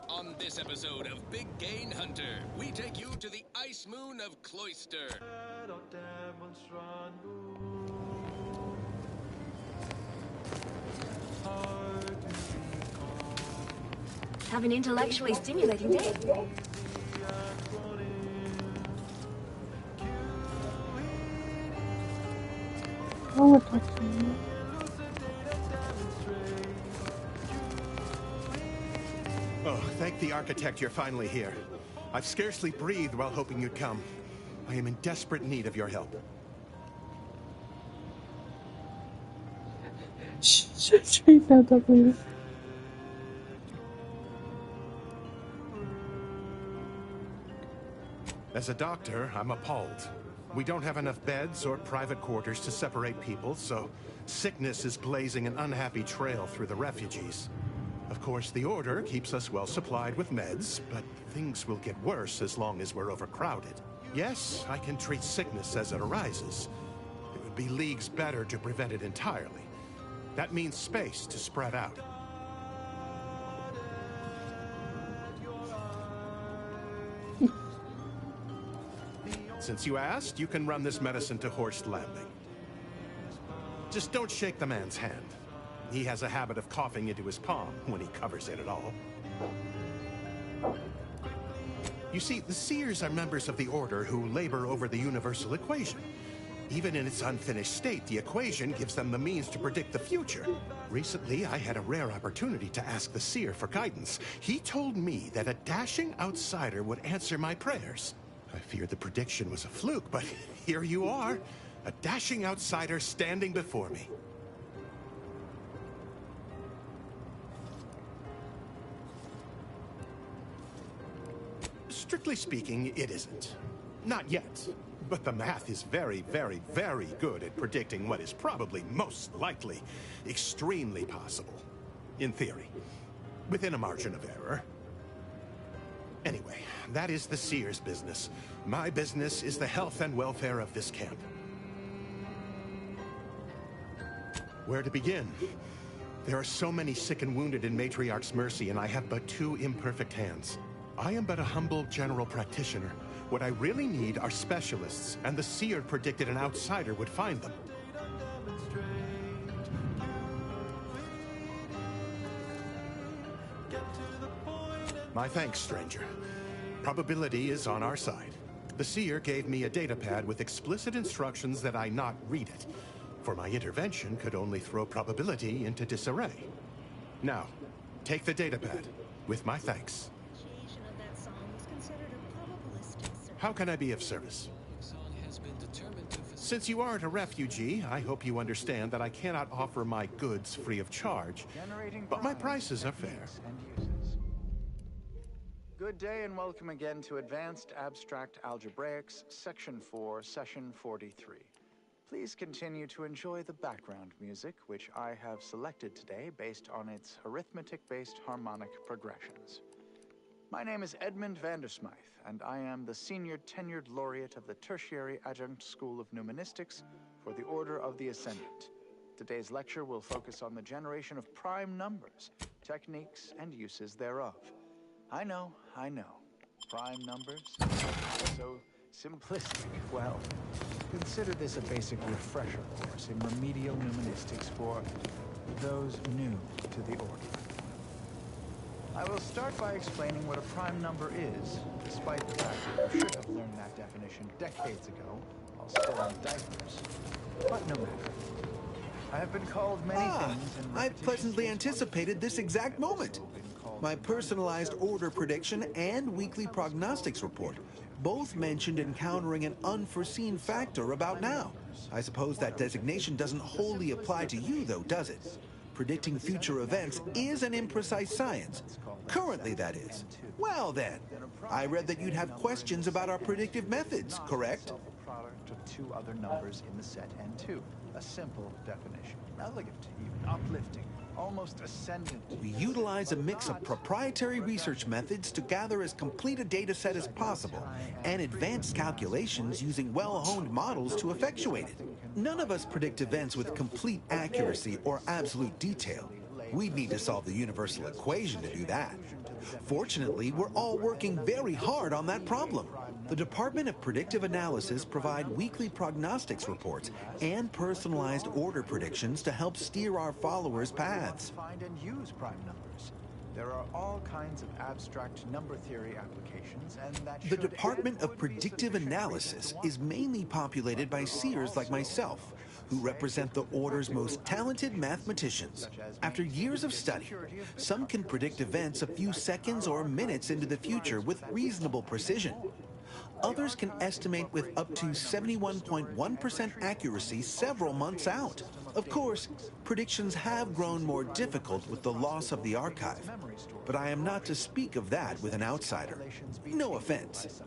On this episode of Big Gain Hunter, we take you to the ice moon of Cloister. Have an intellectually stimulating day. Oh, thank the architect you're finally here. I've scarcely breathed while hoping you'd come. I am in desperate need of your help. Straight that up, please. As a doctor, I'm appalled. We don't have enough beds or private quarters to separate people, so sickness is blazing an unhappy trail through the refugees. Of course, the Order keeps us well supplied with meds, but things will get worse as long as we're overcrowded. Yes, I can treat sickness as it arises. It would be leagues better to prevent it entirely. That means space to spread out. Since you asked, you can run this medicine to Horst Landing. Just don't shake the man's hand. He has a habit of coughing into his palm when he covers it at all. You see, the Seers are members of the Order who labor over the universal equation. Even in its unfinished state, the equation gives them the means to predict the future. Recently, I had a rare opportunity to ask the Seer for guidance. He told me that a dashing outsider would answer my prayers. I feared the prediction was a fluke, but here you are. A dashing outsider standing before me. Strictly speaking, it isn't. Not yet. But the math is very, very, very good at predicting what is probably most likely extremely possible. In theory. Within a margin of error. Anyway, that is the Seer's business. My business is the health and welfare of this camp. Where to begin? There are so many sick and wounded in Matriarch's Mercy, and I have but 2 imperfect hands. I am but a humble general practitioner. What I really need are specialists, and the Seer predicted an outsider would find them. My thanks, stranger. Probability is on our side. The Seer gave me a datapad with explicit instructions that I not read it, for my intervention could only throw probability into disarray. Now, take the datapad, with my thanks. How can I be of service? Since you aren't a refugee, I hope you understand that I cannot offer my goods free of charge, but my prices are fair. Good day and welcome again to Advanced Abstract Algebraics, Section 4, Session 43. Please continue to enjoy the background music, which I have selected today based on its arithmetic-based harmonic progressions. My name is Edmund Vandersmythe, and I am the Senior Tenured Laureate of the Tertiary Adjunct School of Numismatics for the Order of the Ascendant. Today's lecture will focus on the generation of prime numbers, techniques, and uses thereof. I know. Prime numbers? So simplistic. Well, consider this a basic refresher course in remedial numismatics for those new to the Order. I will start by explaining what a prime number is, despite the fact that you should have learned that definition decades ago while still in diapers. But no matter. I have been called many things. I pleasantly anticipated this exact moment. My personalized order prediction and weekly prognostics report both mentioned encountering an unforeseen factor about now. I suppose that designation doesn't wholly apply to you, though, does it? Predicting future events is an imprecise science. Currently, that is. Well, then, I read that you'd have questions about our predictive methods, correct? Product of 2 other numbers in the set N2. A simple definition. Elegant, even uplifting, almost ascendant. We utilize a mix of proprietary research methods to gather as complete a data set as possible, and advanced calculations using well-honed models to effectuate it. None of us predict events with complete accuracy or absolute detail. We'd need to solve the universal equation to do that. Fortunately, we're all working very hard on that problem. The Department of Predictive Analysis provide weekly prognostics reports and personalized order predictions to help steer our followers' paths. Find and use prime numbers. There are all kinds of abstract number theory applications, and that The should Department and of would be Predictive sufficient Analysis reason to is mainly populated by seers like myself, who represent the Order's most talented mathematicians. After years of study, some can predict events a few seconds or minutes into the future with reasonable precision. Others can estimate with up to 71.1% accuracy several months out. Of course, predictions have grown more difficult with the loss of the archive, but I am not to speak of that with an outsider. No offense.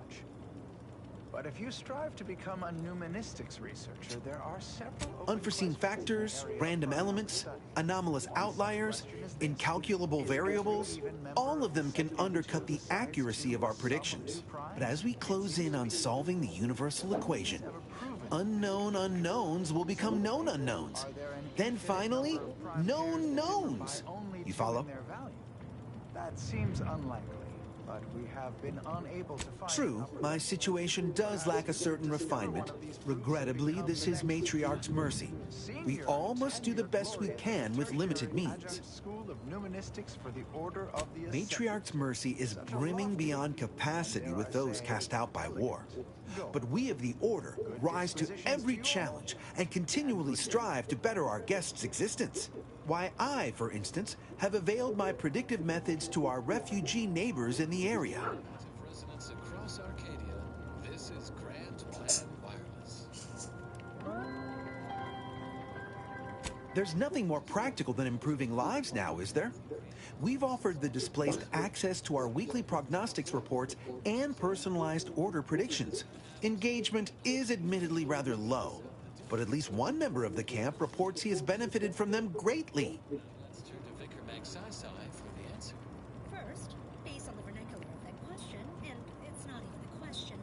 But if you strive to become a numismatics researcher, there are several Unforeseen factors, random elements, anomalous outliers, incalculable variables, all of them can undercut the accuracy of our predictions. But as we close in on solving the universal equation, unknown unknowns will become known unknowns. Then finally, known knowns. You follow? That seems unlikely. But we have been unable to find... True, my situation does lack a certain refinement. Regrettably, this is Matriarch's mercy. We all must do the best we can with limited means. Matriarch's mercy is brimming beyond capacity with those cast out by war. But we of the Order rise to every challenge and continually strive to better our guests' existence. Why, I, for instance, have availed my predictive methods to our refugee neighbors in the area. Residents across Arcadia, this is Grand Plan Wireless. There's nothing more practical than improving lives now, is there? We've offered the displaced access to our weekly prognostics reports and personalized order predictions. Engagement is admittedly rather low, but at least one member of the camp reports he has benefited from them greatly. Let's turn to Vicar Magsaysai for the answer. First, based on the vernacular of that question, and it's not even a question,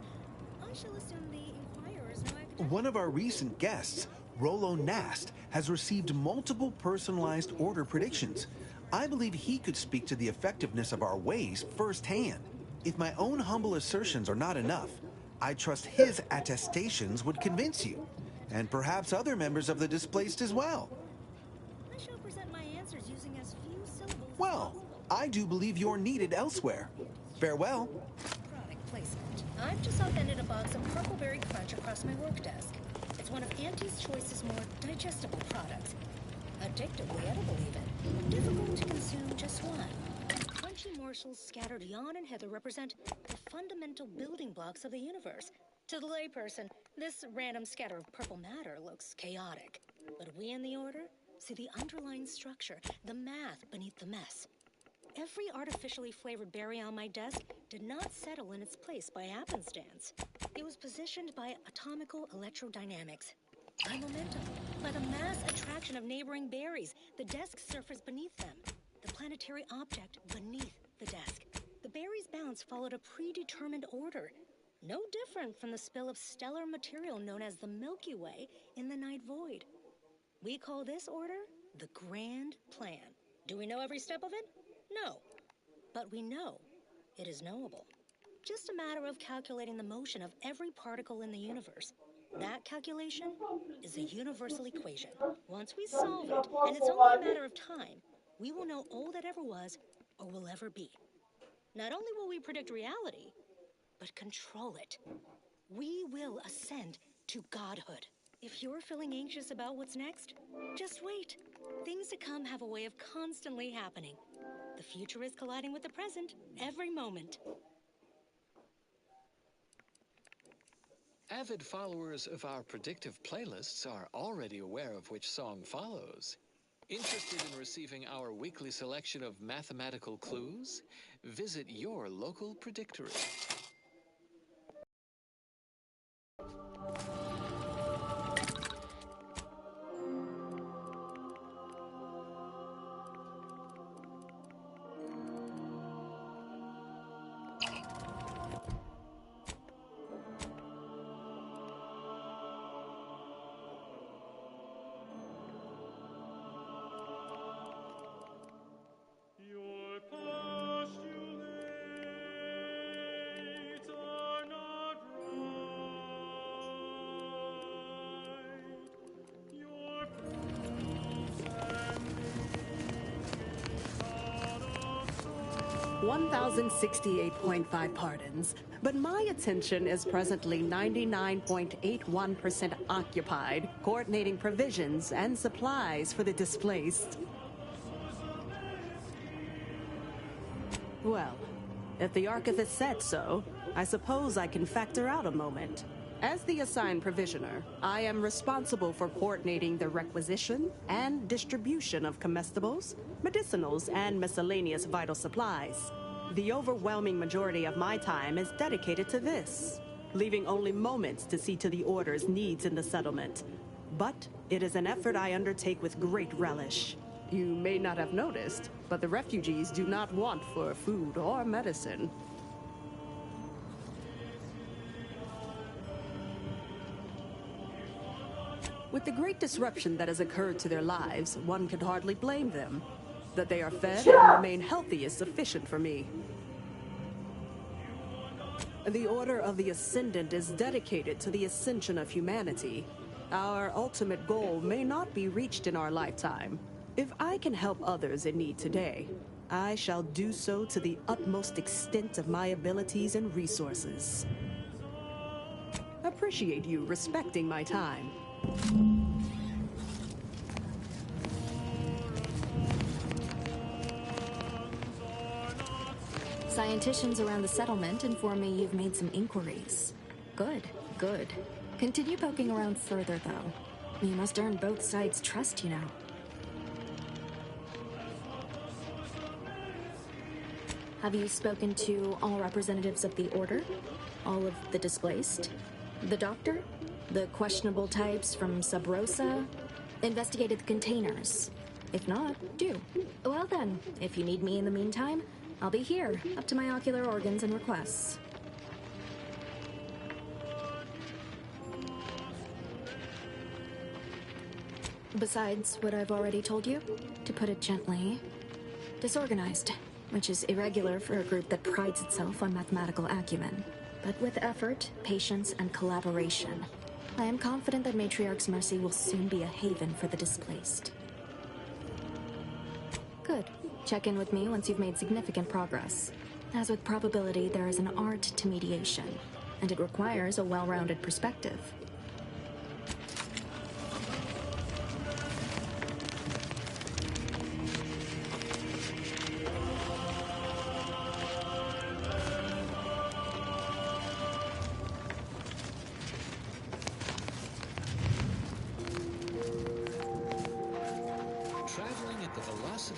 I shall assume the inquirers know academic... One of our recent guests, Rollo Nast, has received multiple personalized order predictions. I believe he could speak to the effectiveness of our ways firsthand. If my own humble assertions are not enough, I trust his attestations would convince you, and perhaps other members of the displaced as well. I shall present my answers using as few syllables... Well, I do believe you're needed elsewhere. Farewell. Product placement. I've just upended a box of Purpleberry Crunch across my work desk. It's one of Auntie's Choice's more digestible products. Addictively edible even. Difficult to consume just one. Crunchy morsels scattered yon and hither represent the fundamental building blocks of the universe. To the layperson, this random scatter of purple matter looks chaotic. But we in the Order see the underlying structure, the math beneath the mess. Every artificially flavored berry on my desk did not settle in its place by happenstance. It was positioned by atomical electrodynamics. By momentum, by the mass attraction of neighboring berries, the desk surface beneath them, the planetary object beneath the desk. The berries' bounce followed a predetermined order, no different from the spill of stellar material known as the Milky Way in the night void. We call this order the Grand Plan. Do we know every step of it? No. But we know it is knowable. Just a matter of calculating the motion of every particle in the universe. That calculation is a universal equation. Once we solve it, and it's only a matter of time, we will know all that ever was or will ever be. Not only will we predict reality, but control it. We will ascend to godhood. If you're feeling anxious about what's next, just wait. Things to come have a way of constantly happening. The future is colliding with the present every moment. Avid followers of our predictive playlists are already aware of which song follows. Interested in receiving our weekly selection of mathematical clues? Visit your local predictory. 1,068.5 pardons, but my attention is presently 99.81% occupied, coordinating provisions and supplies for the displaced. Well, if the Archivist said so, I suppose I can factor out a moment. As the assigned provisioner, I am responsible for coordinating the requisition and distribution of comestibles, medicinals, and miscellaneous vital supplies. The overwhelming majority of my time is dedicated to this, leaving only moments to see to the Order's needs in the settlement. But it is an effort I undertake with great relish. You may not have noticed, but the refugees do not want for food or medicine. With the great disruption that has occurred to their lives, one could hardly blame them. That they are fed and remain healthy is sufficient for me. The Order of the Ascendant is dedicated to the ascension of humanity. Our ultimate goal may not be reached in our lifetime. If I can help others in need today, I shall do so to the utmost extent of my abilities and resources. Appreciate you respecting my time. Scienticians around the settlement inform me you've made some inquiries. Good, good. Continue poking around further, though. You must earn both sides' trust, you know. Have you spoken to all representatives of the Order? All of the displaced? The Doctor? The questionable types from Sub Rosa? Investigated the containers? If not, do. Well then, if you need me in the meantime, I'll be here, up to my ocular organs and requests. Besides what I've already told you, to put it gently, disorganized, which is irregular for a group that prides itself on mathematical acumen. But with effort, patience, and collaboration, I am confident that Matriarch's Mercy will soon be a haven for the displaced. Good. Check in with me once you've made significant progress. As with probability, there is an art to mediation, and it requires a well-rounded perspective.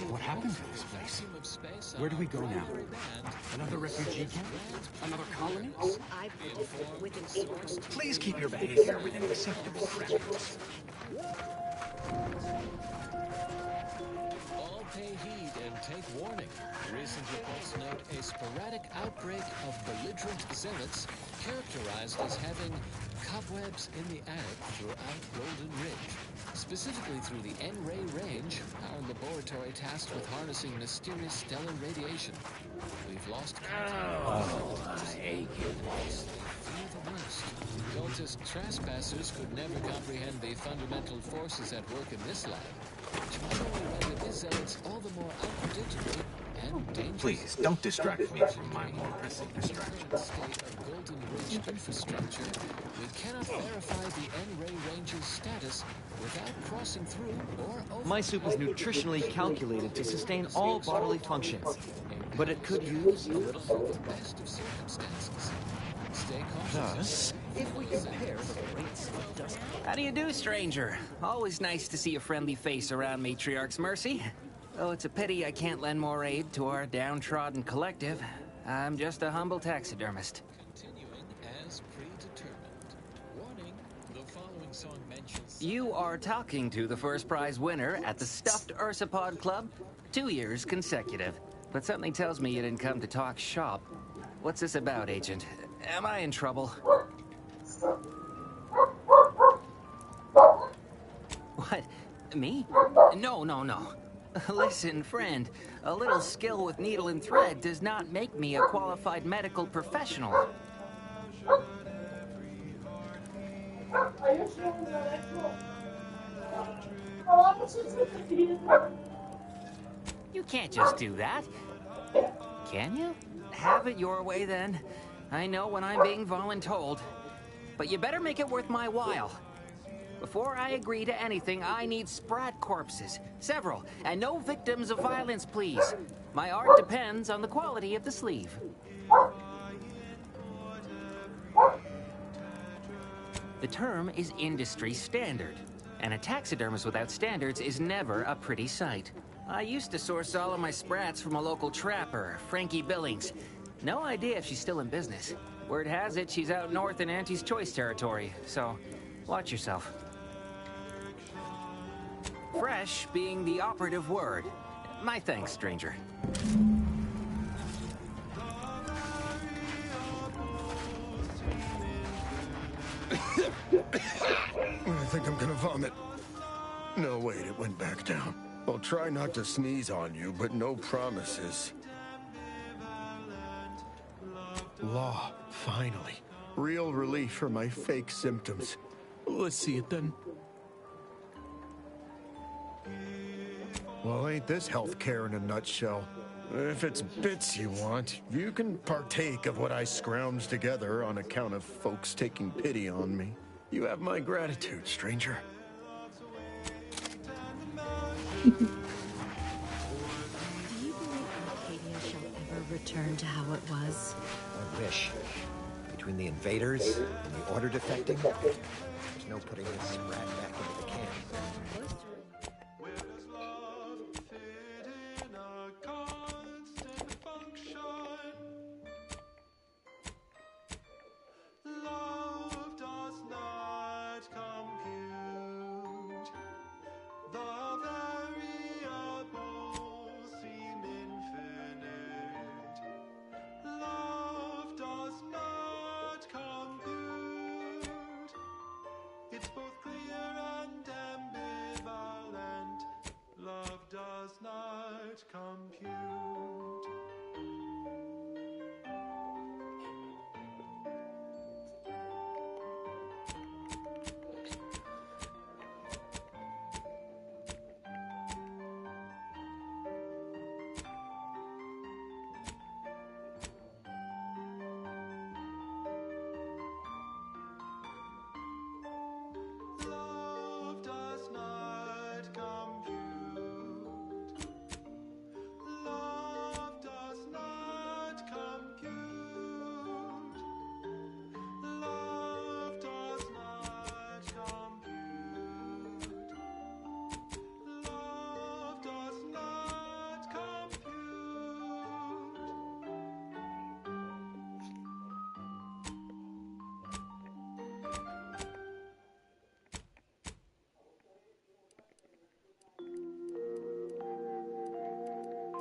What happened to this place? Where do we go now? Another refugee camp? Another colony? Please keep your behavior within acceptable parameters. All pay heed and take warning. Recent reports note a sporadic outbreak of belligerent zealots characterized as having cobwebs in the attic throughout Golden Ridge. Specifically through the N-Ray range, our laboratory tasked with harnessing mysterious stellar radiation. We've lost contact. Fear the worst. Cultist trespassers could never comprehend the fundamental forces at work in this lab, which might only render these zealots all the more unpredictable and dangerous. Please, don't distract me from my more pressing distraction. State of Golden Ridge infrastructure, we cannot verify the N-Ray range's status without crossing through or over. My soup is nutritionally calculated to sustain all bodily functions, but it could use a little help. Best of circumstances. Stay cautious. Thus, if we compare the rates of dust... How do you do, stranger? Always nice to see a friendly face around Matriarch's Mercy. Oh, it's a pity I can't lend more aid to our downtrodden collective. I'm just a humble taxidermist. Continuing as predetermined. Warning, the following song mentions... You are talking to the first prize winner at the Stuffed Ursapod Club. 2 years consecutive. But something tells me you didn't come to talk shop. What's this about, Agent? Am I in trouble? What? Me? No, no, no. Listen, friend, a little skill with needle and thread does not make me a qualified medical professional. You can't just do that. Can you? Have it your way, then. I know when I'm being voluntold. But you better make it worth my while. Before I agree to anything, I need sprat corpses. Several. And no victims of violence, please. My art depends on the quality of the sleeve. The term is industry standard. And a taxidermist without standards is never a pretty sight. I used to source all of my sprats from a local trapper, Frankie Billings. No idea if she's still in business. Word has it she's out north in Auntie's Choice territory, so watch yourself. Fresh being the operative word. My thanks, stranger. I think I'm gonna vomit. No, wait, it went back down. I'll try not to sneeze on you, but no promises. Law, finally. Real relief for my fake symptoms. Let's see it then. Well, ain't this healthcare in a nutshell? If it's bits you want, you can partake of what I scrounged together on account of folks taking pity on me. You have my gratitude, stranger. Do you believe Arcadia shall ever return to how it was? I wish. Between the invaders and the order defecting, there's no putting this sprat back into the camp.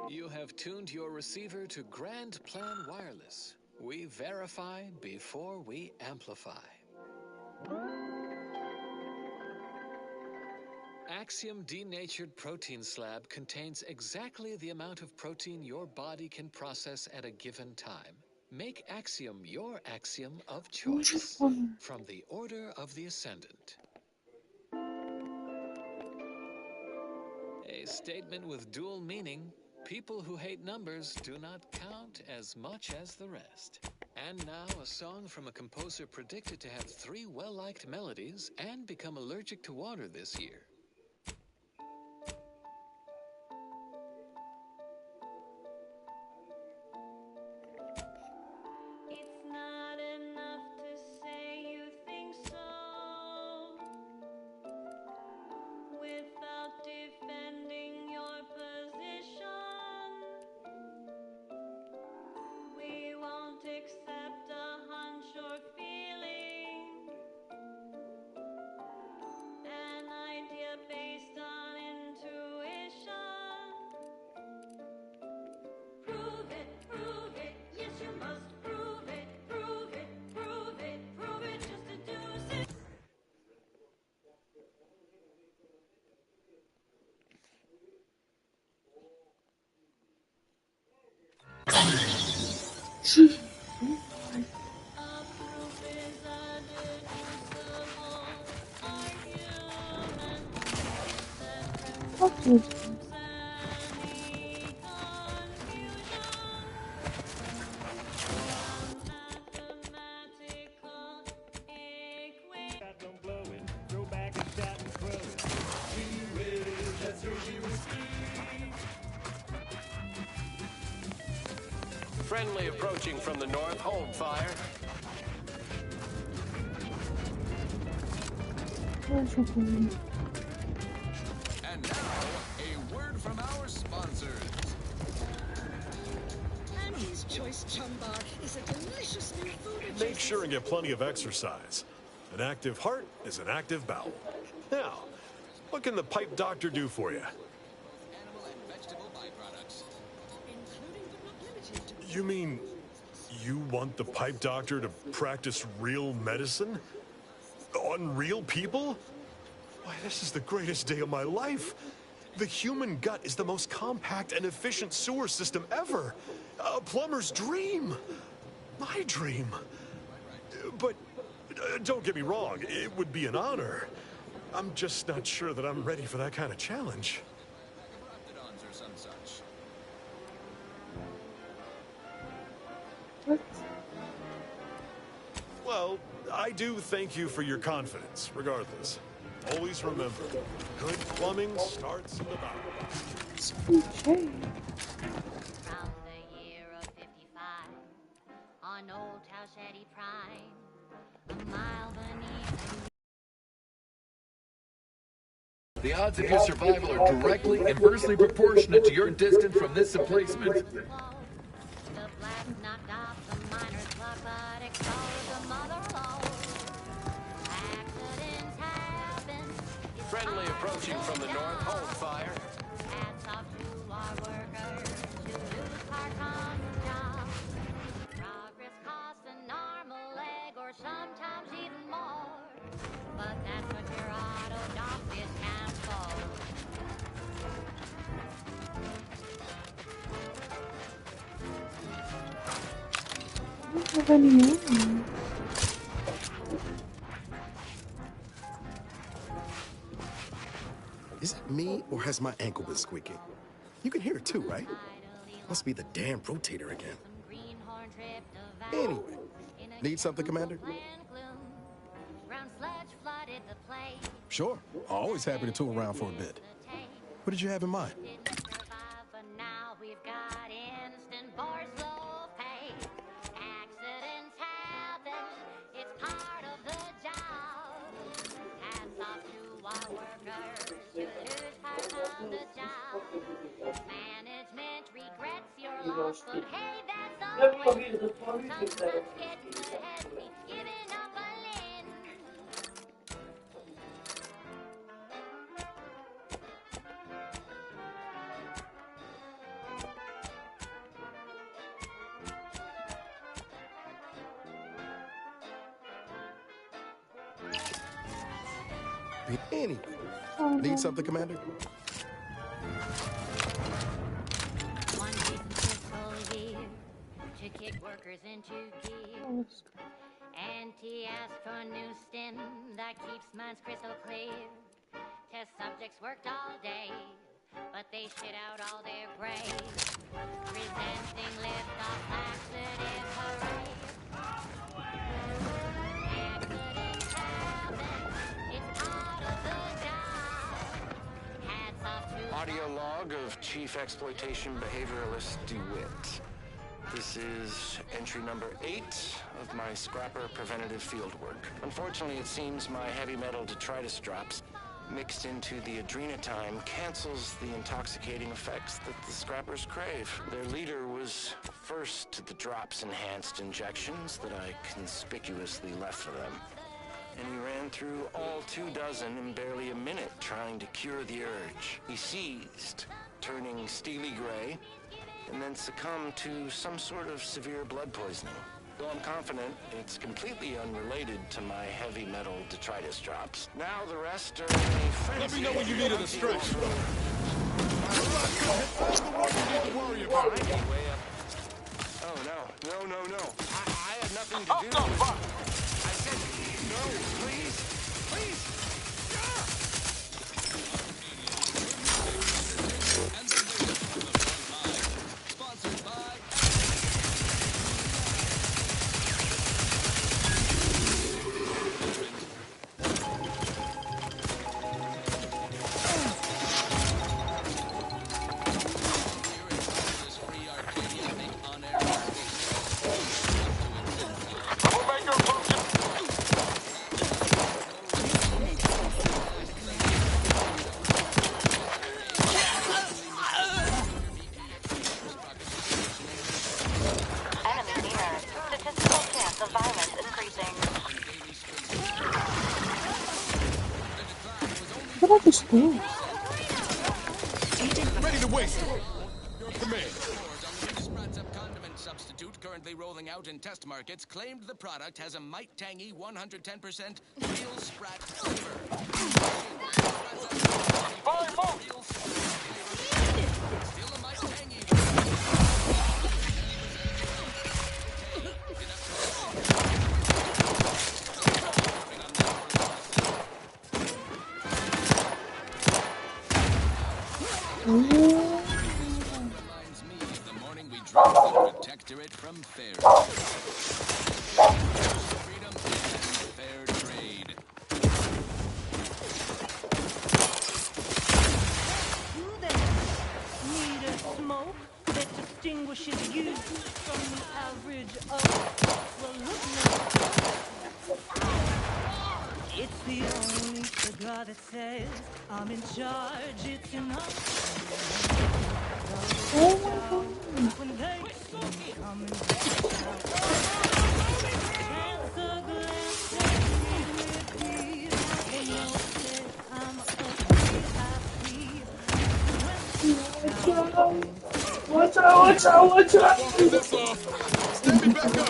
You have tuned your receiver to Grand Plan Wireless. We verify before we amplify. Axiom Denatured Protein Slab contains exactly the amount of protein your body can process at a given time. Make Axiom your Axiom of choice. From the Order of the Ascendant. A statement with dual meaning. People who hate numbers do not count as much as the rest. And now a song from a composer predicted to have 3 well-liked melodies and become allergic to water this year. Friendly approaching from the north. Hold fire. And now, a word from our sponsors. Annie's Choice Chum Bar is a delicious new food. Make sure and get plenty of exercise. An active heart is an active bowel. Now, what can the pipe doctor do for you? Animal and vegetable byproducts. Including but not limited to... You mean you want the pipe doctor to practice real medicine? On real people? Why, this is the greatest day of my life. The human gut is the most compact and efficient sewer system ever. A plumber's dream. My dream. But don't get me wrong, it would be an honor. I'm just not sure that I'm ready for that kind of challenge. Raptidons or some such. what? Well, I do thank you for your confidence, regardless. Always remember, good plumbing starts in the bowel. Okay. Round the year of 55, on Old Towshetty Prime, a mile beneath The odds of your survival are directly inversely proportionate to your distance from this emplacement. the blast knocked off the miner's clock, but exposed the mother lode. Accidents happen. It's Friendly approaching from the north. Hold fire. Hats off to our workers who lose part on the job. Progress costs an arm, a leg, or sometimes even more. But that's what your auto dock discount's for. I don't have any more. Is it me, or has my ankle been squeaking? You can hear it too, right? Must be the damn rotator again. Anyway, need something, Commander? Sure. Always happy to tool around for a bit. What did you have in mind? But now we've got instant bar slow pay. Accidents happen, it's part of the job. Hats off to our workers who lose part on the job. Management regrets your loss, but hey, that's okay. Sometimes getting ahead means giving up a limb. Anyway, need something, Commander? One decent fiscal year to kick workers into gear. Auntie asked for a new stem that keeps minds crystal clear. Test subjects worked all day, but they shit out all their grade. Presenting lift-off laxative parade. Accidents happen, it's part of the job. Hats off to Audio log of Chief Exploitation Behavioralist DeWitt. This is entry number 8 of my scrapper preventative field work. Unfortunately, it seems my heavy metal detritus drops mixed into the adrenatime cancels the intoxicating effects that the scrappers crave. Their leader was first to the drops-enhanced injections that I conspicuously left for them. And he ran through all 24 in barely a minute trying to cure the urge. He seized, turning steely gray, and then succumbed to some sort of severe blood poisoning. Though I'm confident it's completely unrelated to my heavy metal detritus drops. Now the rest are a frenzy. Let me know when you need an stretch. Oh no, no. I had nothing to do with it. I said, no, please. Sponsored by... 하고 싶어. Ready to waste. Your command. Substitute currently rolling out in test markets claimed the product has a might tangy 110% real sprat flavor. Still a might tangy. Reminds me of the morning we drove the protectorate from fair. Freedom and fair trade. You there need a smoke that distinguishes you from the average of well, look now. It's the only cigar that says I'm in charge. It's enough. When they see me coming down, dance a glass and meet with me. They know that I'm Watch out! Walking this off. Stand me back up.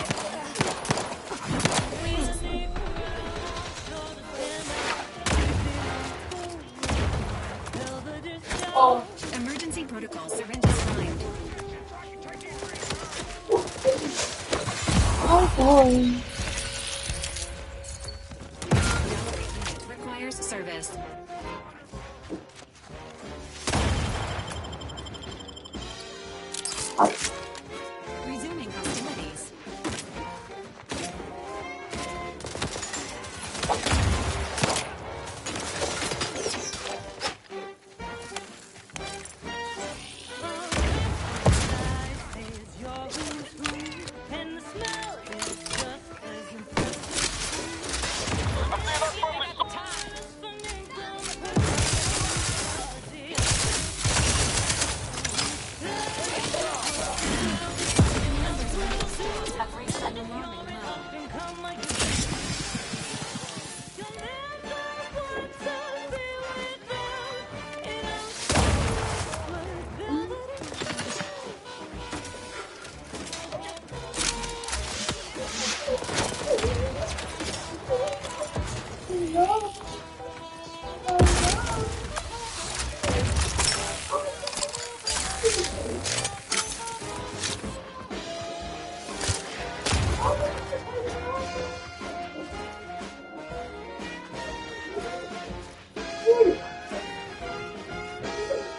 Emergency protocol syringes primed. Oh boy. Requires service. Resuming hostilities.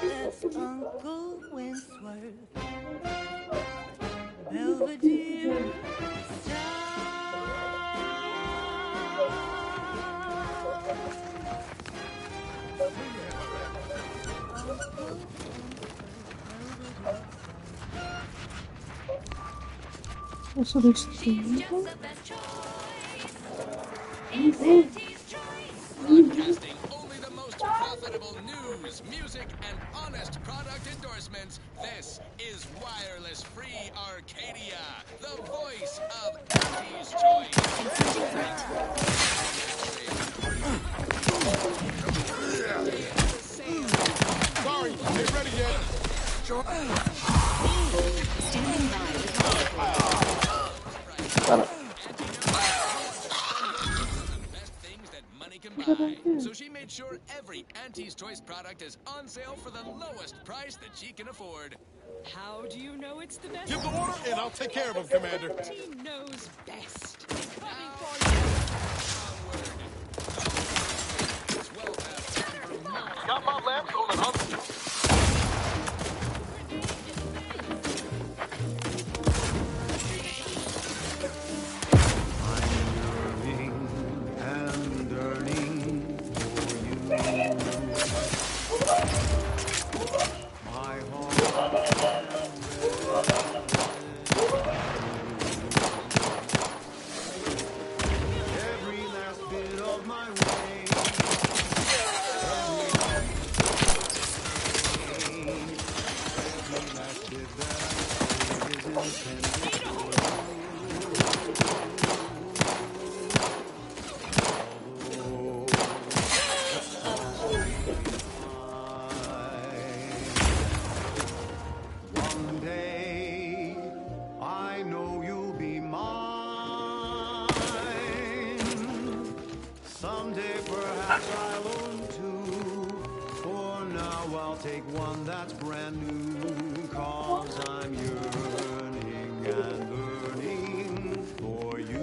That's Uncle Winsworth, Belvedere. 무슨 소리 있었지? Broadcasting only the most profitable news, music, and honest product endorsements. This is Wireless Free Arcadia, the voice of Auntie's Choice. Sorry, ain't ready yet. Standing by. So she made sure every Auntie's Choice product is on sale for the lowest price that she can afford. How do you know it's the best? Give the order and I'll take care of him, Commander. Team knows best. Coming for you. Got my lamps on an I'll own two. For now, I'll take one that's brand new. 'Cause I'm yearning and burning for you.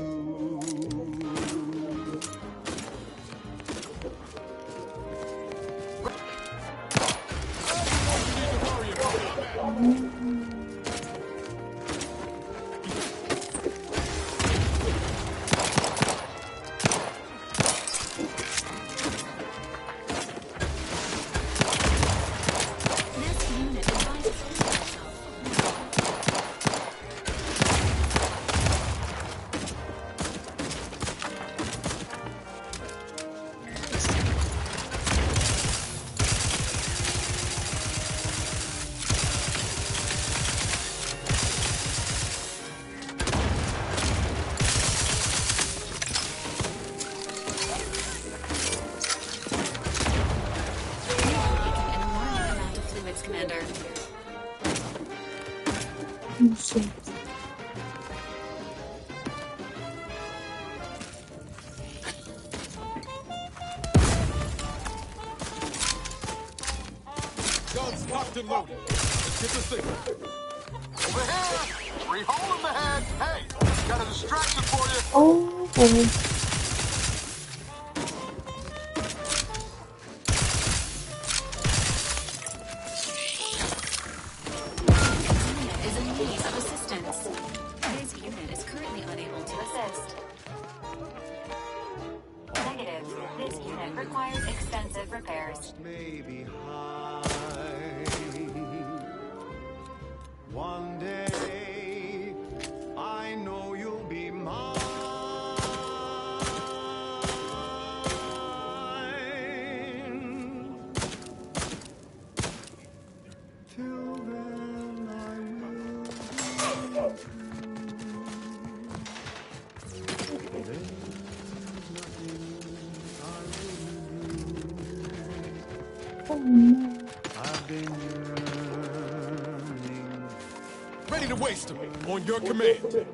Commander. Guns locked and loaded. Let's get the signal. Over here! 3 hole in the head! Hey! Got a distraction for you! Oh, boy. Is in need of assistance. This unit is currently unable to assist. Negative. This unit requires extensive repairs. Maybe high. One day, I know you'll be mine. Till then, I will be true. There's nothing I will do. Oh, no. I've been yearning. Ready to waste them on your command.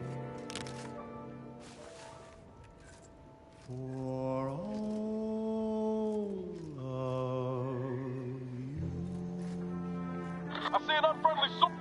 For all of you. I see an unfriendly soul.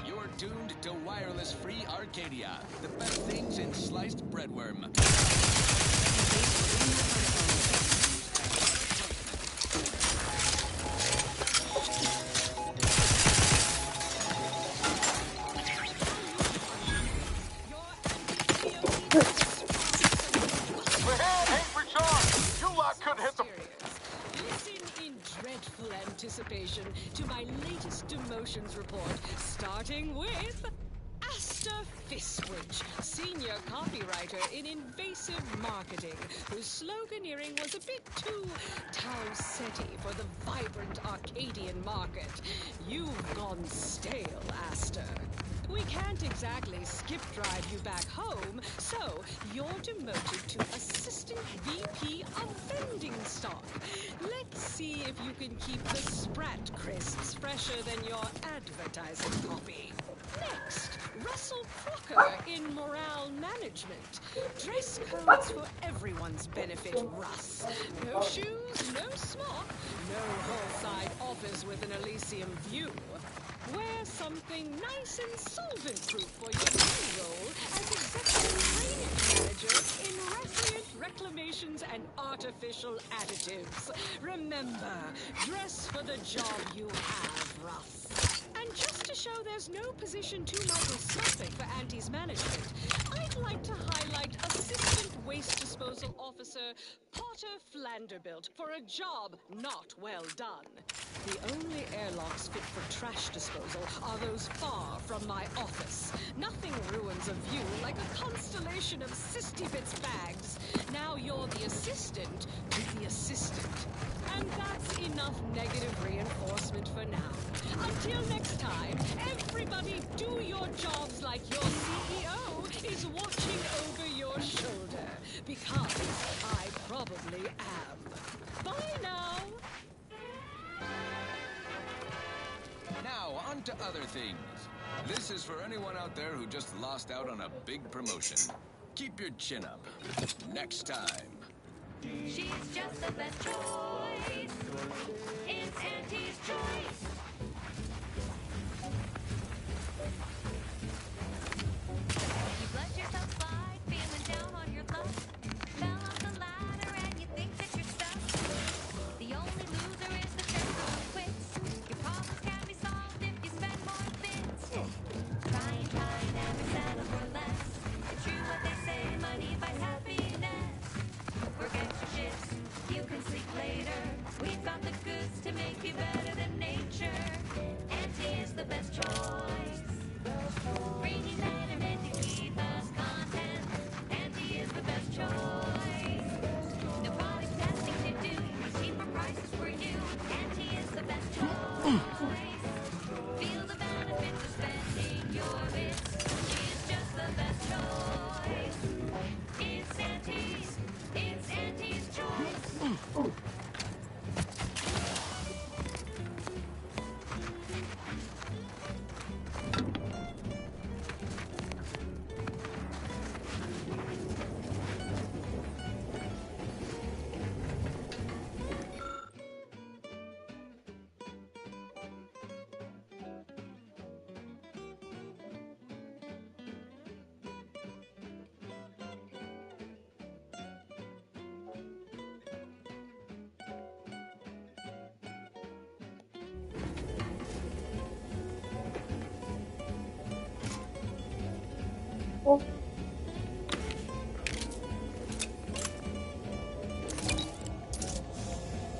You're doomed to wireless-free Arcadia. The best things in sliced breadworm. The hand ain't recharged. You lot couldn't hit the... Listen in dreadful anticipation to my latest demotions report, starting with Asta Fiswich, senior copywriter in invasive marketing, whose sloganeering was a bit too Tau-Ceti for the vibrant Arcadian market. You've gone stale, Asta. We can't exactly skip drive you back home, so you're demoted to Assistant VP of Vending Stock. Let's see if you can keep the Sprat crisps fresher than your advertising copy. Next, Russell Crocker in Morale Management. Dress codes for everyone's benefit, Russ. No shoes, no smock, no whole-side office with an Elysium view. Wear something nice and solvent-proof for your new role as Executive Drainage Manager in Recreant Reclamations and Artificial Additives. Remember, dress for the job you have, Russ. And just to show there's no position too microscopic for Auntie's management, I'd like to highlight Assistant Waste Disposal Officer Potter Flanderbilt for a job not well done. The only airlocks fit for trash disposal are those far from my office. Nothing ruins a view like a constellation of Sisty-Bits bags. Now you're the assistant to the assistant. And that's enough negative reinforcement for now. Until next time, everybody do your jobs like your CEO is watching over your shoulder. Because I probably am. Bye now. Now, on to other things. This is for anyone out there who just lost out on a big promotion. Keep your chin up. Next time. She's just the best choice. It's Auntie's choice. You let yourself slide, feeling down on your luck. Fell off the ladder and you think that you're stuck. The only loser is the person who quits. Your problems can be solved if you spend more bits. Try, never settle for less. It's true what they say, money buys happiness. Work extra shifts, you can sleep later. We've got the goods to make you better than nature. Auntie is the best choice. Bringing betterment to keep us content. Auntie is the best choice. No product testing to do, cheaper prices for you. Auntie is the best choice. Feel the benefits of spending your bits. She is just the best choice. It's Auntie's choice.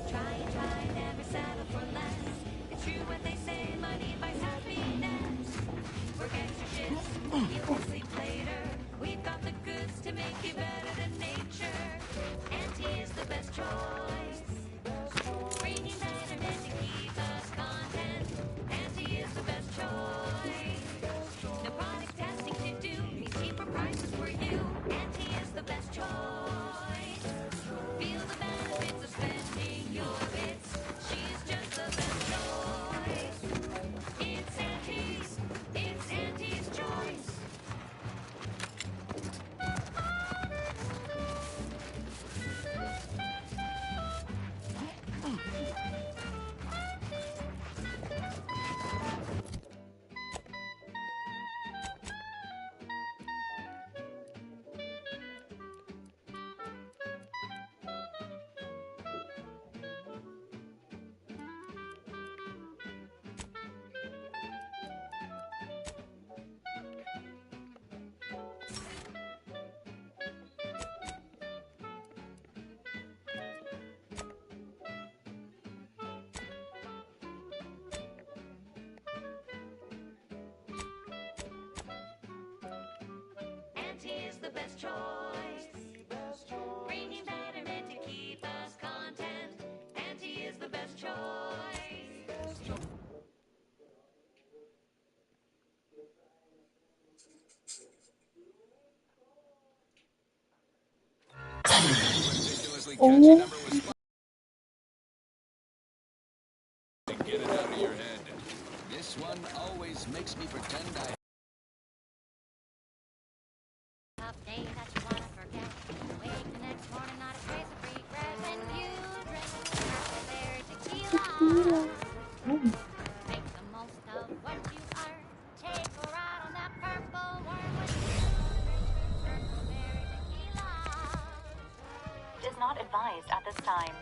Try, never settle for less. It's true what they say, money buys happiness. Work extra shifts, you can sleep later. We've got the goods to make you better than nature. Auntie is the best choice. Bringing betterment to keep us content. Auntie is the best choice. No product testing to do, cheaper prices for you. Auntie is the best choice. Feel the benefits of spending your bits. She's just the best choice. It's Auntie's choice. Auntie is the best choice. Bringing betterment to keep us content. Auntie is the best choice. Ridiculously catchy number was fun. Get it out of your head. This one always makes me pretend I... Day that you wanna forget. Wake the next morning, not a trace of regret. When you drink purple berry tequila. Make the most of what you are. Take a ride on that purple worm with you. Purple berry tequila. Is not advised at this time.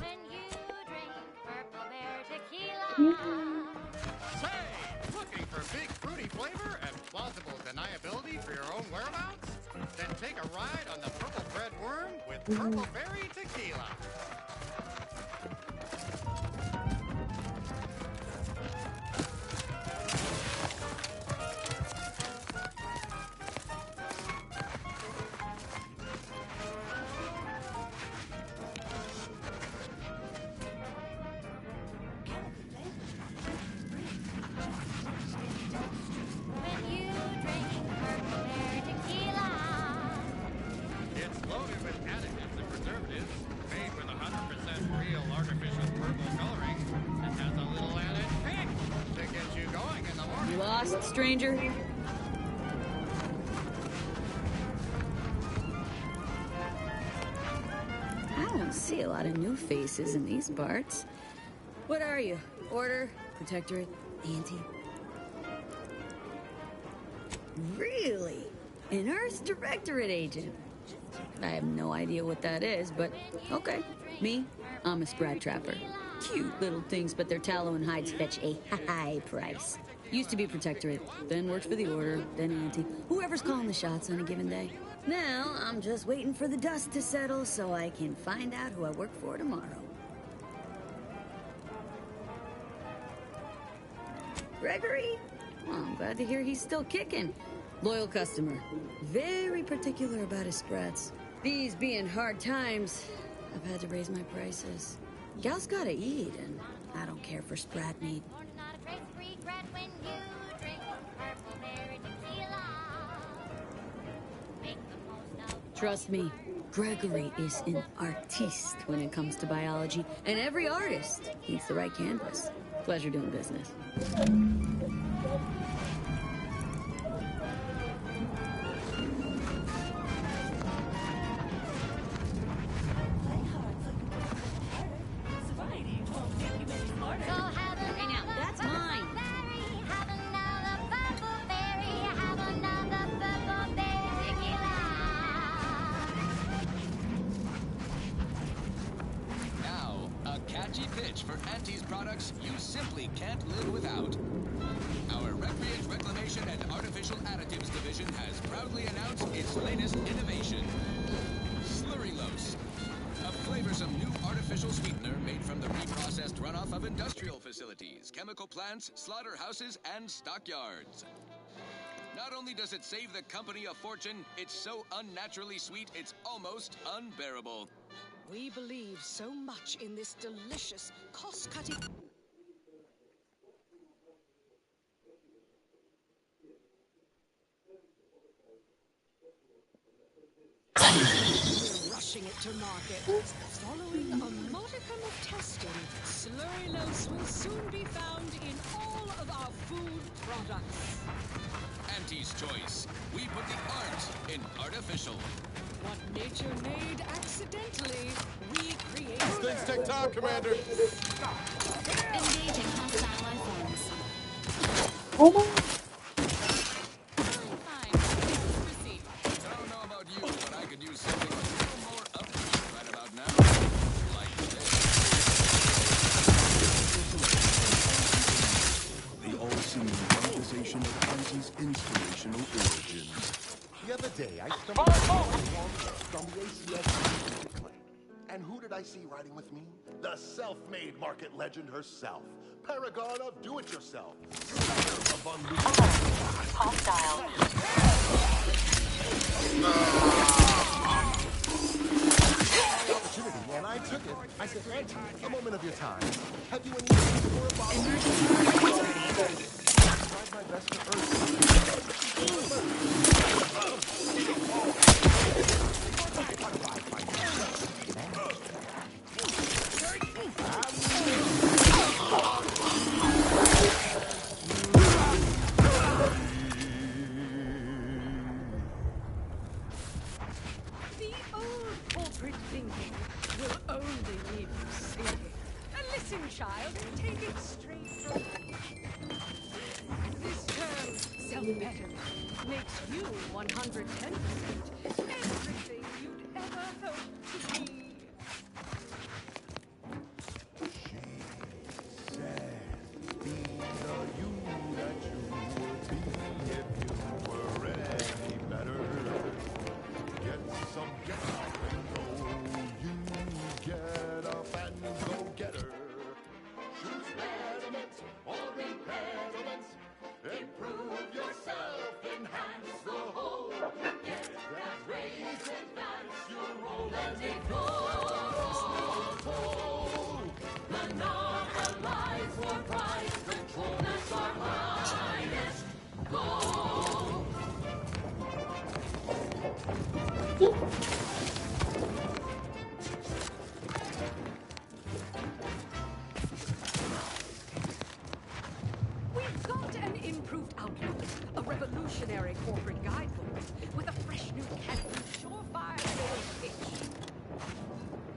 When you drink purple berry tequila. Say, looking for big fruity flavor and plausible deniability for your own whereabouts? Then take a ride on the Purple Bread worm with purple berry tequila. When you drink purple berry tequila. It's loaded with additives and preservatives, made with 100% real artificial purple coloring, and has a little added kick to get you going in the morning. Lost, stranger? I don't see a lot of new faces in these parts. What are you? Order? Protectorate? Anti? Really? An Earth Directorate agent? I have no idea what that is, but okay. Me? I'm a Sprat Trapper. Cute little things, but their tallow and hides fetch a high price. Used to be Protectorate, then worked for the Order, then Anti. Whoever's calling the shots on a given day. Now, I'm just waiting for the dust to settle so I can find out who I work for tomorrow. Gregory? Well, I'm glad to hear he's still kicking. Loyal customer. Very particular about his sprats. These being hard times, I've had to raise my prices. Gal's gotta eat, and I don't care for sprat meat. Not a trace of regret when you drink purple berry tequila. Make the most of Trust me, Gregory is an artiste when it comes to biology, and every artist needs the right canvas. Pleasure doing business. Hey now, that's mine. have another purple berry, have another purple berry tequila. Now, a catchy pitch for Auntie's products you simply can't live without. Our Recreate Reclamation and Artificial Additives division has proudly announced its latest innovation, Slurrylose. A flavorsome new artificial sweetener made from the reprocessed runoff of industrial facilities, chemical plants, slaughterhouses, and stockyards. Not only does it save the company a fortune, it's so unnaturally sweet it's almost unbearable. We believe so much in this delicious, cost-cutting... We're rushing it to market. Following a modicum of testing, Slurrylose will soon be found in all of our food products. Auntie's Choice. We put the art in artificial. What nature made accidentally, we create. Things take time, Commander. Engaging hostile life forms. Oh my. I don't know about you, but I could use something a little more upbeat right about now. Like this. The all-seeing realization of Auntie's inspirational origins. The other day, I stumbled on the ACS claim. And who did I see riding with me? The self-made market legend herself. Paragon of do-it-yourself. Hostile. Opportunity, and I took it. I said, Auntie, a moment of your time. Have you any news for a bottle? Tried my best to The old corporate thinking will only leave you sinking. And listen, child, take it straight from me. This term, self-betterment, makes you 110% everything you'd ever hope to be. Get some gas. We've got an improved outlook, a revolutionary corporate guidebook with a fresh new category, surefire sales pitch.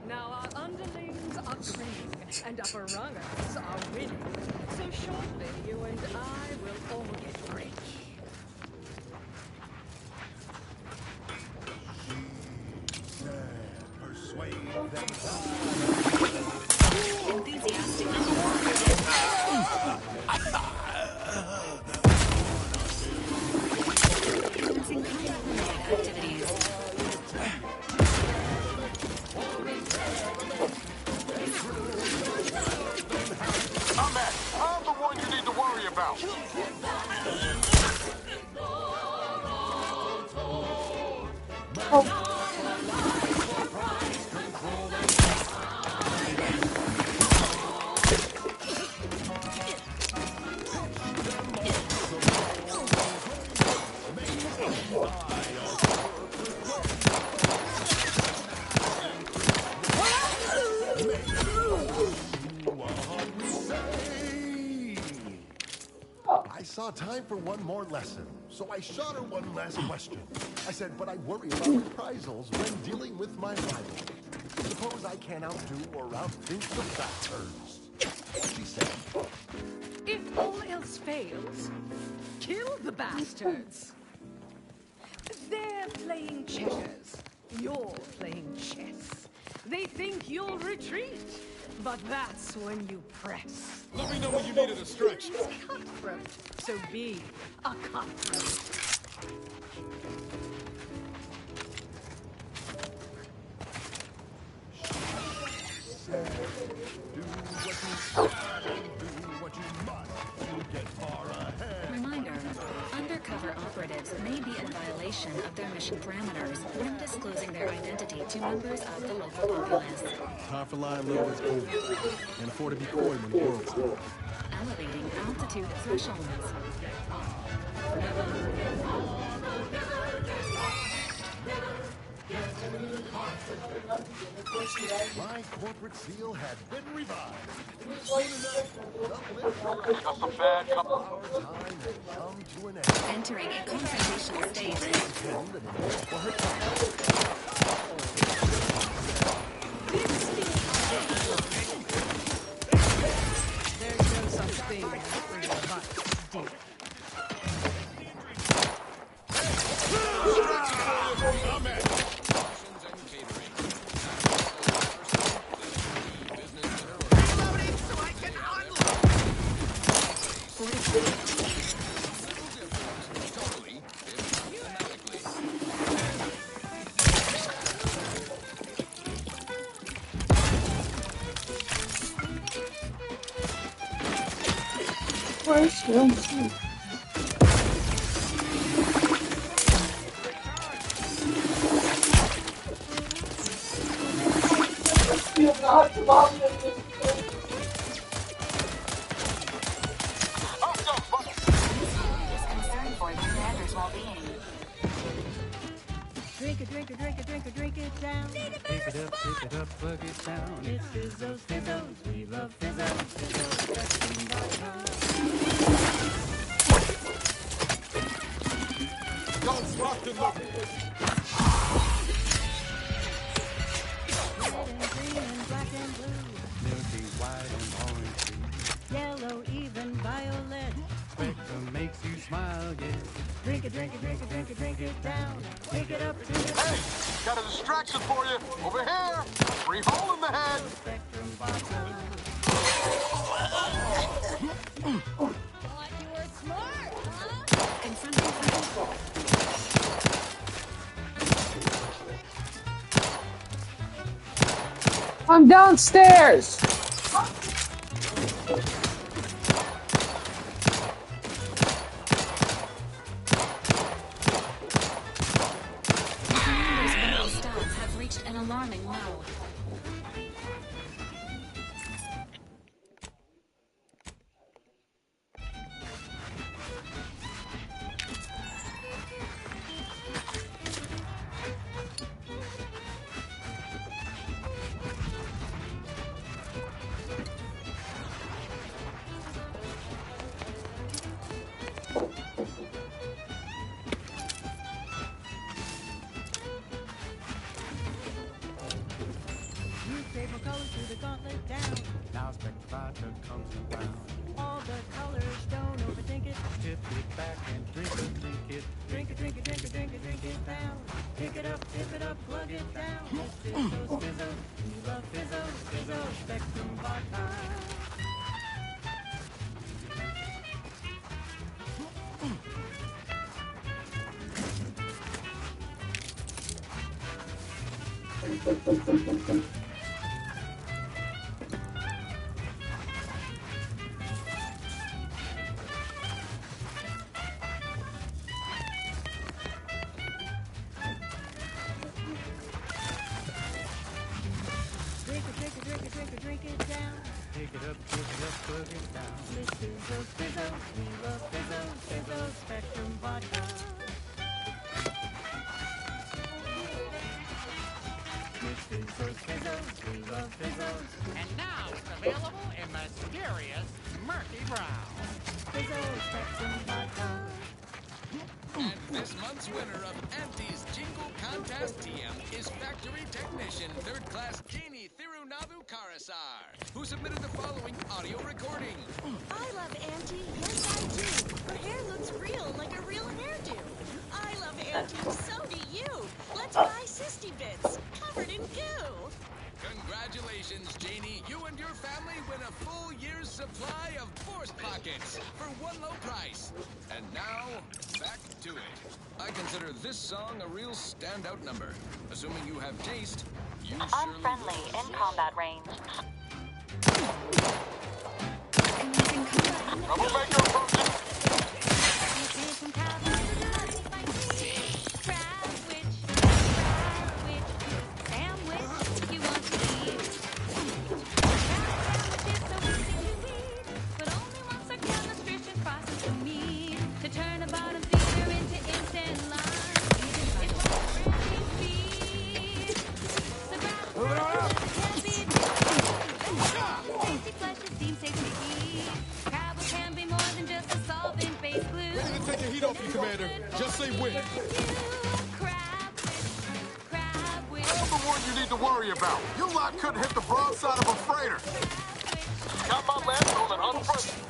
Now our underlings are green and upper rungers are winning. So shortly, you and I will all get rich. Persuade them. Enthusiastic. Commencing content-related activities. I'm the one you need to worry about. I saw time for one more lesson, so I shot her one last question. I said, but I worry about reprisals when dealing with my rival. Suppose I can't outdo or outthink the bastards. She said, If all else fails, kill the bastards. They're playing checkers. You're playing chess. They think you'll retreat, but that's when you press. Let me know when you need a distraction. It's cutthroat, so be a cutthroat. Reminder, undercover operatives may be in violation of their mission parameters when disclosing their identity to members of the local populace. Time for lying low is over. Can't afford to be coy when the world's cold. Elevating altitude thresholds. my corporate seal had been revived. Just a bad couple. Our time had come to an end. Entering a confrontational stage. There's no such thing as free advice, dear. I'm at. Where's Wilson? You're not the boss of this. Concern for the commander's well-being. Drink it, drink it, drink it, drink it, drink it down. Pick it up, plug it down. It's Fizzos, Fizzos, we love Fizzos, Fizzos, Don't stop to look. red and green and black and blue. Milky white and orange. Yellow, even violet. Spectrum makes you smile, yeah. Drink it, drink it, drink it, drink it, drink it down. Pick it up, drink it. Hey, got a distraction for you. Over here. Free hole in the head. Spectrum bottom. Thought you were smart, huh? Confronting friends. I'm downstairs. Commander's vital stats have reached an alarming low. Newspaper colors to the gauntlet down. Now Spectrata comes around. All the colors, don't overthink it. Tip it back and drink it. Drink it, drink it, drink it, drink it, drink it down. Pick it up, tip it up, plug it down. It's Fizzo, Fizzo, we love Fizzo, Fizzo, Spectrum Vodka. Drink it, drink it, drink it, drink it, drink it down. Pick it up, plug it down. It's Fizzo, Fizzo, we love Fizzo, Fizzo, Spectrum Vodka. And now it's available in mysterious Murky Brown. And this month's winner of Auntie's Jingle Contest TM is Factory Technician 3rd Class Jeannie Thirunavu Karasar, who submitted the following audio recording. I love Auntie, yes I do. Her hair looks real, like a real hairdo. I love Auntie, so do you. Let's buy Sisty Bits, covered in goo. Congratulations, Janie. You and your family win a full year's supply of Force Pockets for one low price. And now, back to it. I consider this song a real standout number. Assuming you have taste, you surely Unfriendly will. in combat range. Troublemaker approaching. Take the heat off you, Commander. Just say when. I'm the one you need to worry about. You lot couldn't hit the broadside of a freighter. Got my left on an unfriendly.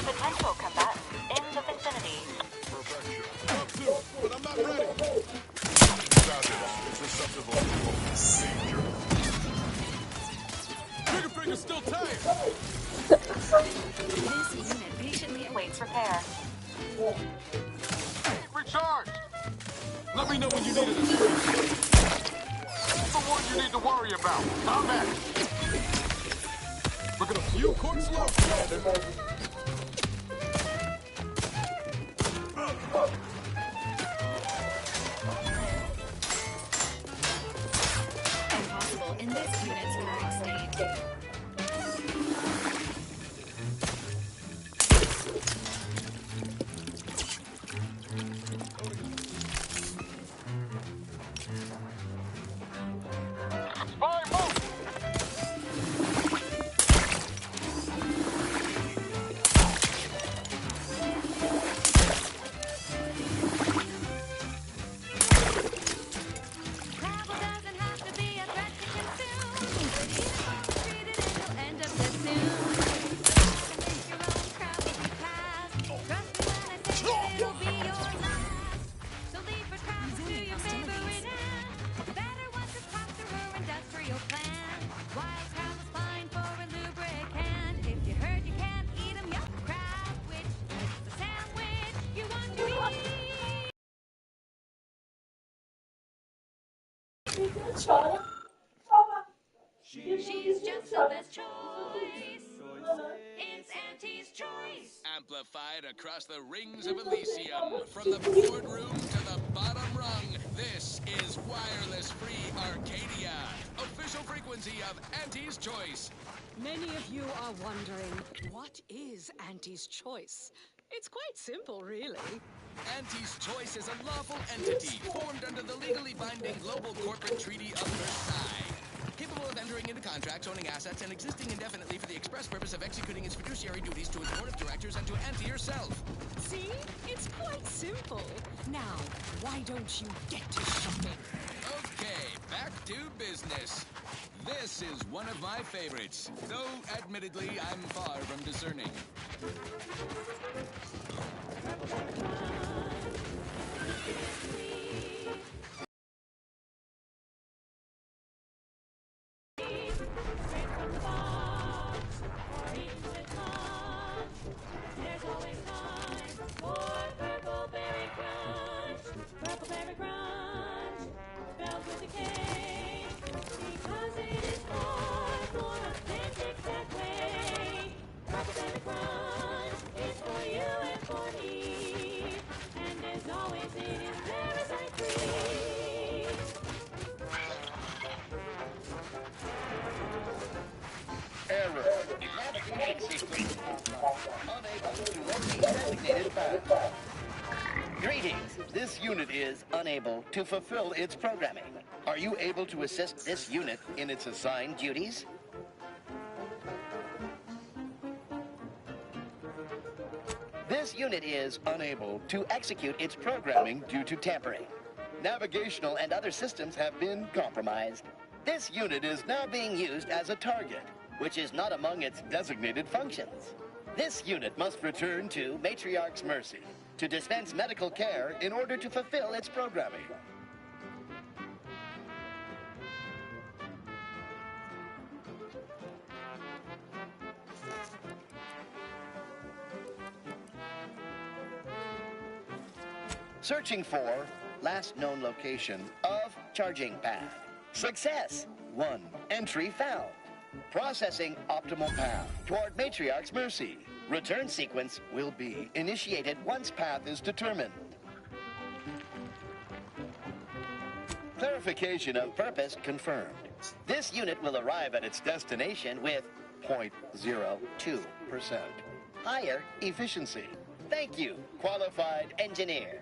Potential combatant in the vicinity. Up to, but I'm not ready. Susceptible to danger. Trigger finger's still tight. This unit patiently awaits repair. Recharge. Let me know when you need it. I'm the one you need to worry about. Combat. Look at a few corks left, Commander. Impossible in this unit's current state. Spy move. She's just the best choice. It's Auntie's choice. Amplified across the rings of Elysium, from the boardroom to the bottom rung, this is Wireless Free Arcadia, official frequency of Auntie's Choice. Many of you are wondering, what is Auntie's Choice? It's quite simple, really. Auntie's Choice is a lawful entity formed under the legally binding Global Corporate Treaty of Versailles, capable of entering into contracts, owning assets, and existing indefinitely for the express purpose of executing its fiduciary duties to its board of directors and to Auntie herself. See? It's quite simple. Now, why don't you get to shopping? Okay, back to business. This is one of my favorites, though admittedly I'm far from discerning. Greetings. This unit is unable to fulfill its programming. Are you able to assist this unit in its assigned duties? This unit is unable to execute its programming due to tampering. Navigational and other systems have been compromised. This unit is now being used as a target, which is not among its designated functions. This unit must return to Matriarch's Mercy to dispense medical care in order to fulfill its programming. Searching for last known location of charging pad. Success! 1 entry found. Processing optimal path toward Matriarch's Mercy. Return sequence will be initiated once path is determined. Clarification of purpose confirmed. This unit will arrive at its destination with 0.02% higher efficiency. Thank you, qualified engineer.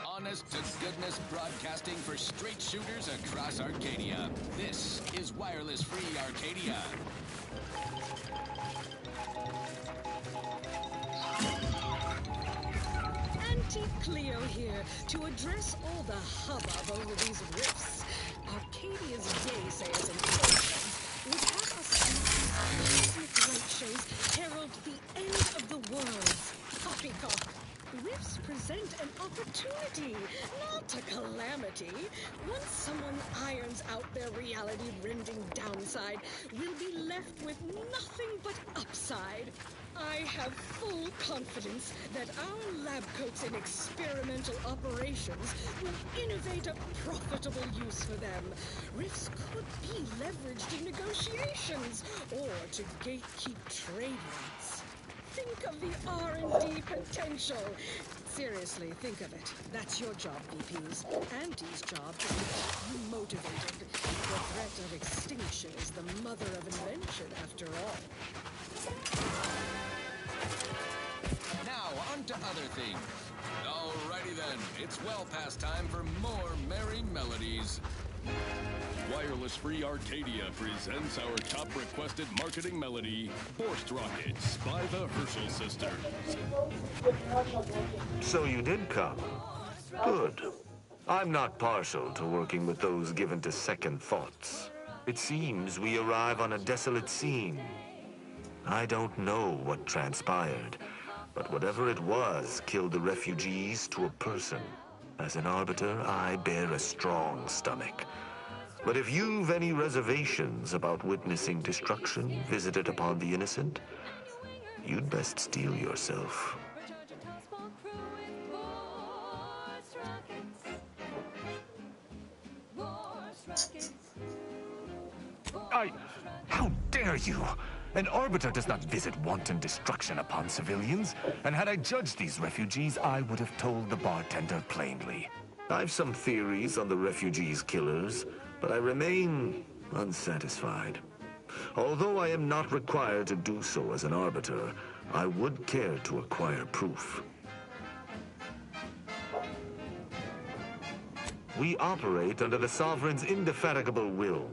Honest-to-goodness broadcasting for straight shooters across Arcadia. This is Wireless Free Arcadia. Auntie Cleo here to address all the hubbub over these rifts. Arcadia's naysayers and critics would have us think these cosmic light shows herald the end of the world. Poppycock. Rifts present an opportunity, not a calamity. Once someone irons out their reality-rending downside, we'll be left with nothing but upside. I have full confidence that our lab coats in experimental operations will innovate a profitable use for them. Rifts could be leveraged in negotiations or to gatekeep trade routes. Think of the R&D potential. Seriously, think of it. That's your job, VPs. Auntie's job is to keep you motivated. The threat of extinction is the mother of invention, after all. Now, on to other things. Alrighty then, it's well past time for more merry melodies. Wireless Free Arcadia presents our top requested marketing melody, Forced Rockets by the Herschel Sisters. So you did come. Good. I'm not partial to working with those given to second thoughts. It seems we arrive on a desolate scene. I don't know what transpired, but whatever it was killed the refugees to a person. As an arbiter, I bear a strong stomach. But if you've any reservations about witnessing destruction visited upon the innocent, you'd best steel yourself. How dare you! An arbiter does not visit wanton destruction upon civilians, and had I judged these refugees, I would have told the bartender plainly. I've some theories on the refugees' killers, but I remain unsatisfied. Although I am not required to do so as an arbiter, I would care to acquire proof. We operate under the Sovereign's indefatigable will.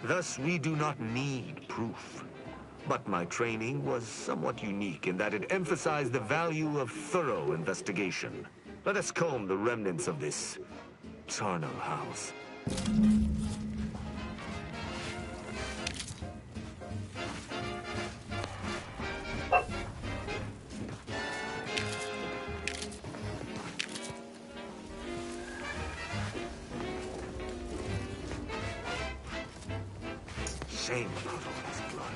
Thus, we do not need proof. But my training was somewhat unique in that it emphasized the value of thorough investigation. Let us comb the remnants of this charnel house. Shame about all this blood.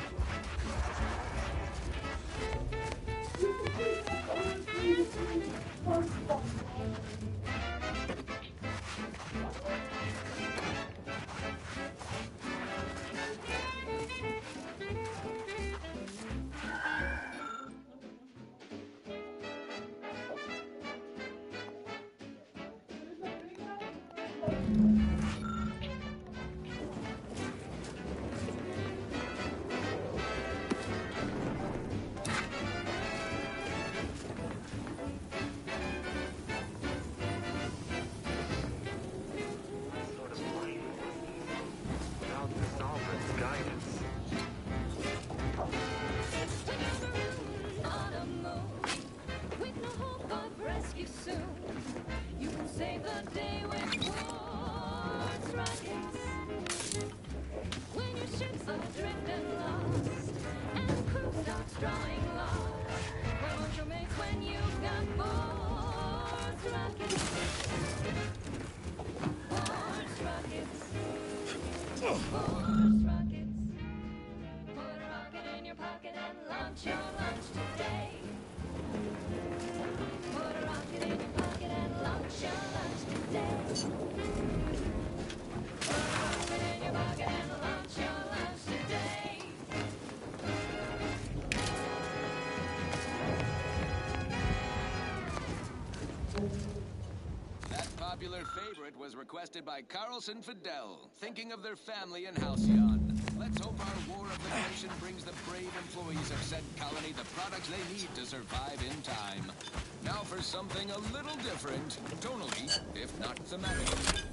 Popular favorite was requested by Carlson Fidel, thinking of their family in Halcyon. Let's hope our war of liberation brings the brave employees of said colony the products they need to survive in time. Now for something a little different, tonally, if not thematically.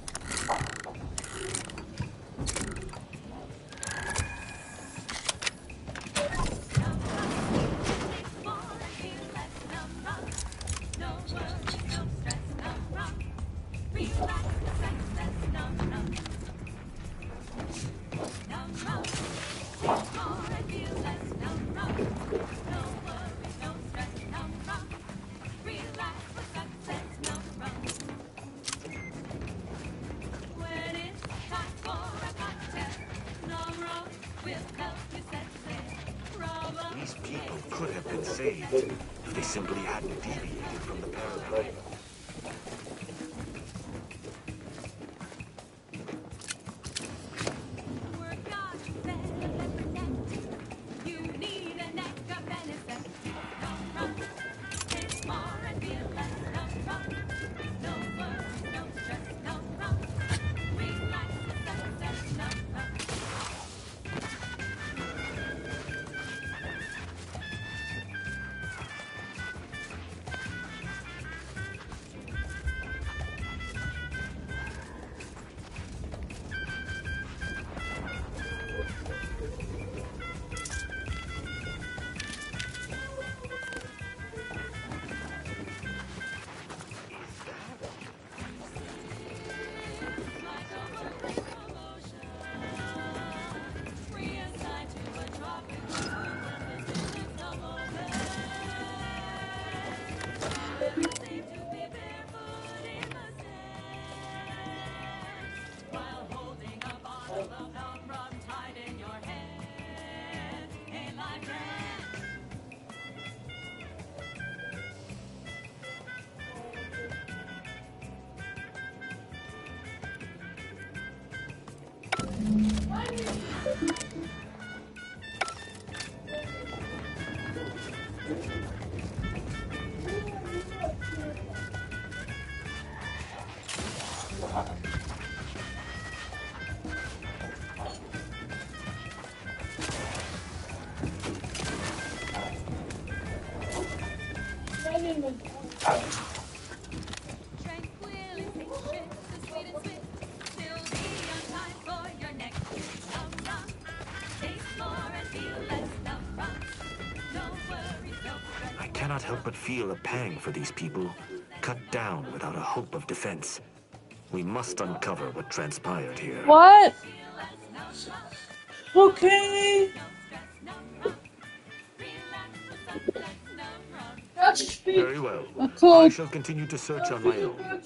These people could have been saved if they simply hadn't deviated from the paradigm. I cannot help but feel a pang for these people, cut down without a hope of defense. We must uncover what transpired here. What? Okay. Very well. Cool. I shall continue to search on my own.